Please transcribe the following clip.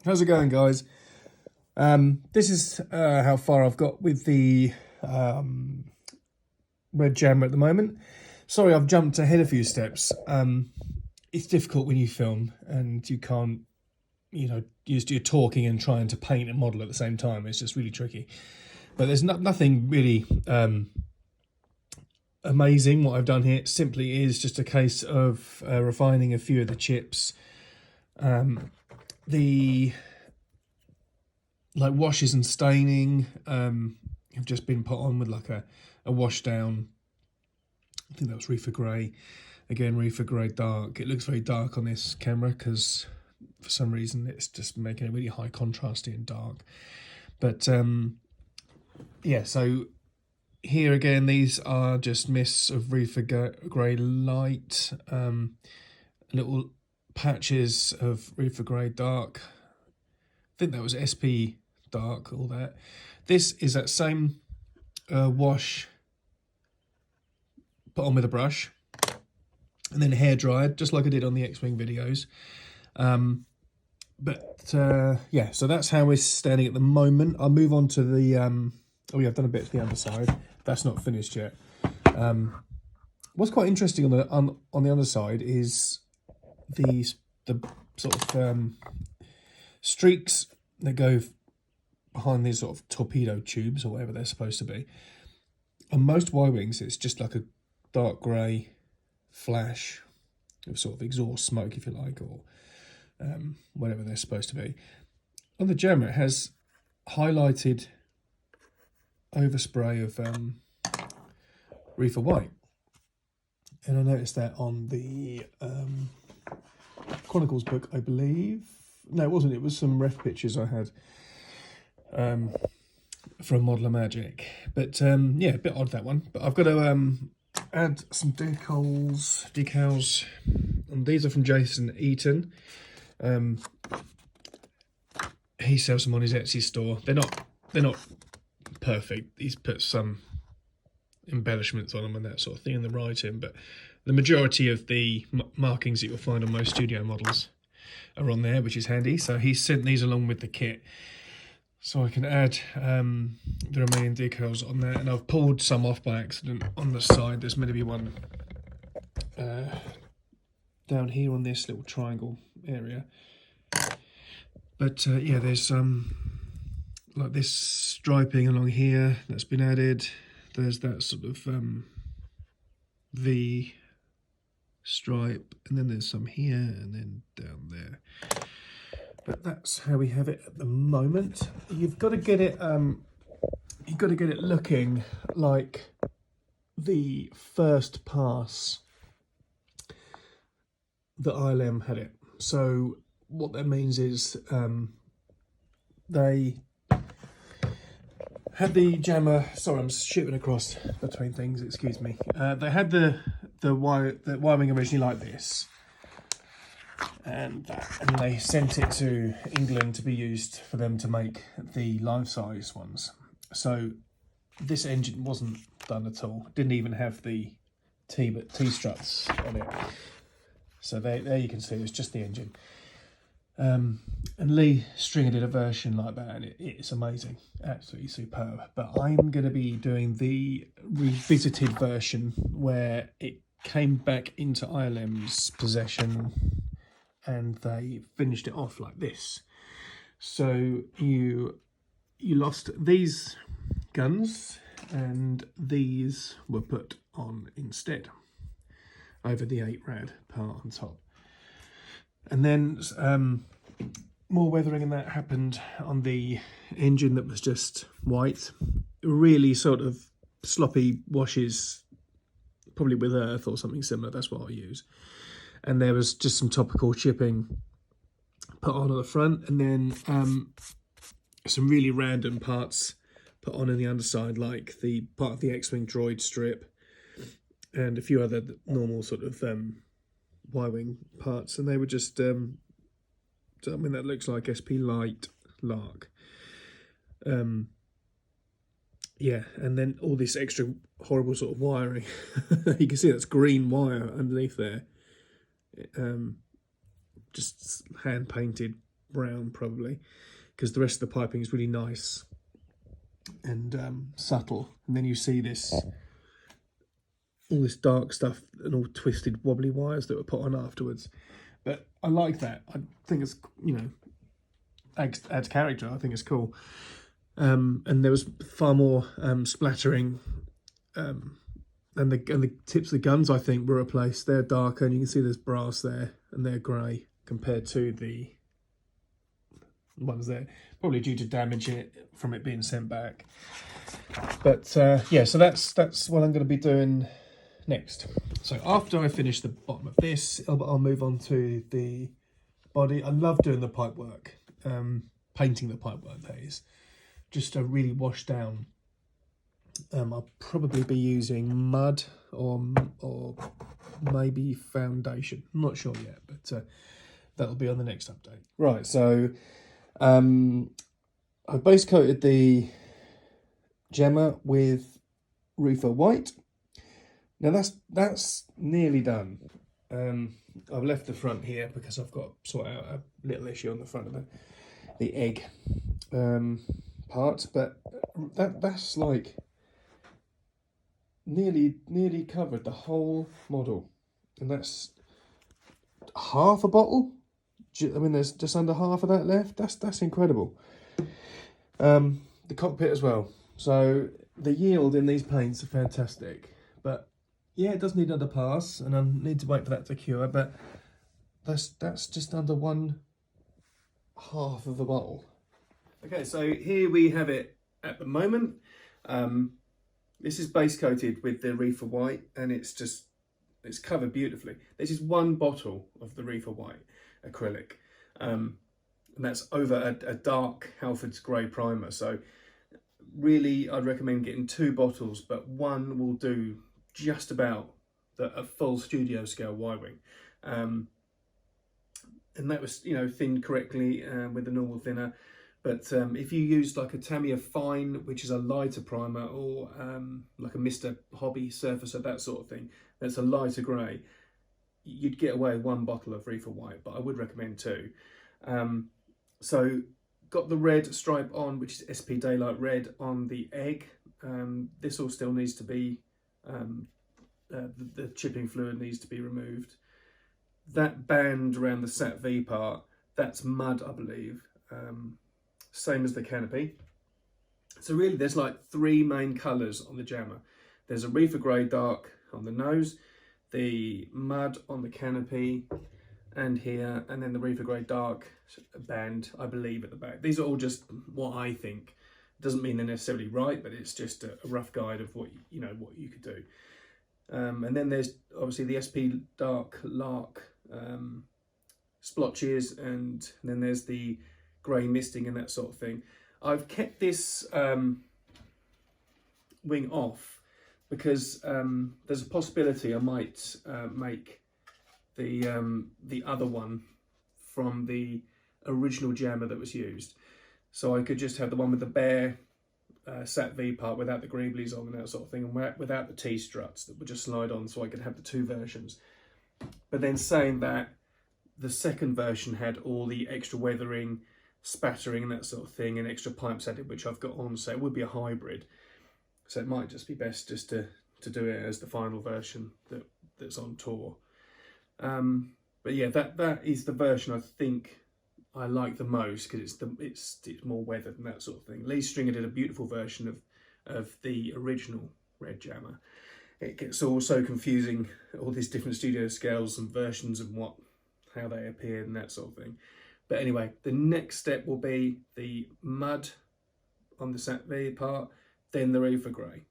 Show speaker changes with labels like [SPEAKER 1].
[SPEAKER 1] How's it going, guys? This is how far I've got with the red jammer at the moment. Sorry, I've jumped ahead a few steps. It's difficult when you film and you can't, you're talking and trying to paint and model at the same time. It's just really tricky. But there's nothing really amazing what I've done here. It simply is just a case of refining a few of the chips. The washes and staining have just been put on with like a wash down. I think that was Reefer Grey. Again, Reefer Grey dark. It looks very dark on this camera because for some reason it's just making it really high contrasty and dark. But yeah, so here again, these are just mists of Reefer Grey light, little patches of Reefer Grey dark. I think that was SP dark, all that. This is that same wash put on with a brush and then hair dried, just like I did on the X-Wing videos. Yeah, so that's how we're standing at the moment. I'll move on to the, oh yeah, I've done a bit of the underside. That's not finished yet. What's quite interesting on the underside is the sort of streaks that go behind these sort of torpedo tubes or whatever they're supposed to be. On most Y-Wings, it's just like a dark grey flash of sort of exhaust smoke, if you like, or whatever they're supposed to be. On the jammer, it has highlighted overspray of Reefer White. And I noticed that on the Chronicles book, I believe. No, it wasn't. It was some ref pictures I had from Modeler Magic. But yeah, a bit odd, that one. But I've got to add some decals. And these are from Jason Eaton. He sells them on his Etsy store. They're not perfect. He's put some embellishments on them and that sort of thing in the writing, but the majority of the markings that you'll find on most studio models are on there, which is handy. So he sent these along with the kit, so I can add the remaining decals on there. And I've pulled some off by accident on the side. There's meant to be one down here on this little triangle area. But yeah, there's like this striping along here that's been added. There's that sort of V stripe, and then there's some here and then down there. But that's how we have it at the moment. You've got to get it looking like the first pass that ILM had it. So what that means is they had the jammer. Sorry, I'm shooting across between things. Excuse me. They had the Y-Wing originally like this, and they sent it to England to be used for them to make the life-size ones. So this engine wasn't done at all. Didn't even have the T struts on it. So there you can see it's just the engine. And Lee Stringer did a version like that, and it's amazing, absolutely superb. But I'm going to be doing the revisited version where it came back into ILM's possession and they finished it off like this. So you lost these guns and these were put on instead over the 8 rad part on top. And then more weathering and that happened on the engine that was just white. Really sort of sloppy washes, probably with earth or something similar. That's what I use. And there was just some topical chipping put on the front, and then some really random parts put on in the underside, like the part of the X-Wing droid strip and a few other normal sort of Y-Wing parts, and they were just something that looks like SP Light Lark. Yeah, and then all this extra horrible sort of wiring. You can see that's green wire underneath there. Just hand painted brown probably, because the rest of the piping is really nice and subtle. And then you see this, all this dark stuff and all twisted wobbly wires that were put on afterwards. But I like that. I think it's, you know, adds character. I think it's cool. And there was far more splattering. And the tips of the guns, I think, were replaced. They're darker, and you can see there's brass there, and they're grey compared to the ones there, probably due to damage from it being sent back. But yeah, so that's what I'm going to be doing next. So after I finish the bottom of this, I'll move on to the body. I love doing the pipe work, painting the pipe work, that is, just to really wash down. I'll probably be using mud or maybe foundation. I'm not sure yet, but that'll be on the next update. Right, so I base coated the Gemma with Reefer White. Now that's nearly done. I've left the front here because I've got to sort out a little issue on the front of the egg part, but that's like nearly covered the whole model, and that's half a bottle. I mean, there's just under half of that left. That's incredible. The cockpit as well. So the yield in these paints are fantastic, but yeah, it does need another pass, and I need to wait for that to cure. But that's just under one half of the bottle. Okay, so here we have it at the moment. This is base coated with the Reefer White, and it's covered beautifully. This is one bottle of the Reefer White acrylic, and that's over a dark Halford's grey primer. So really, I'd recommend getting 2 bottles, but one will do just about a full studio scale Y-wing. And that was, you know, thinned correctly with the normal thinner. But if you use like a Tamiya Fine, which is a lighter primer, or like a Mr. Hobby Surfacer, that sort of thing, that's a lighter grey, you'd get away with 1 bottle of Reefer White, but I would recommend 2. So got the red stripe on, which is SP Daylight Red on the egg. This all still needs to be, the chipping fluid needs to be removed. That band around the Sat V part, that's mud, I believe. Same as the canopy. So really there's like 3 main colours on the Jammer. There's a Reefer Grey Dark on the nose, the mud on the canopy and here, and then the Reefer Grey Dark band, I believe, at the back. These are all just what I think. It doesn't mean they're necessarily right, but it's just a rough guide of what you could do. And then there's obviously the SP Dark Lark splotches, and then there's the grey misting and that sort of thing. I've kept this wing off because there's a possibility I might make the other one from the original Jammer that was used. So I could just have the one with the bare Sat V part without the greeblies on and that sort of thing, and without the T-struts that would just slide on, so I could have the 2 versions. But then saying that, the second version had all the extra weathering, spattering and that sort of thing, and extra pipes added, which I've got on, so it would be a hybrid. So it might just be best just to do it as the final version that's on tour. But yeah, that is the version I think I like the most, because it's more weathered and that sort of thing. Lee Stringer did a beautiful version of the original Red Jammer. It gets all so confusing, all these different studio scales and versions and how they appeared and that sort of thing. But anyway, the next step will be the mud on the Sat V part, then the Reefer Grey.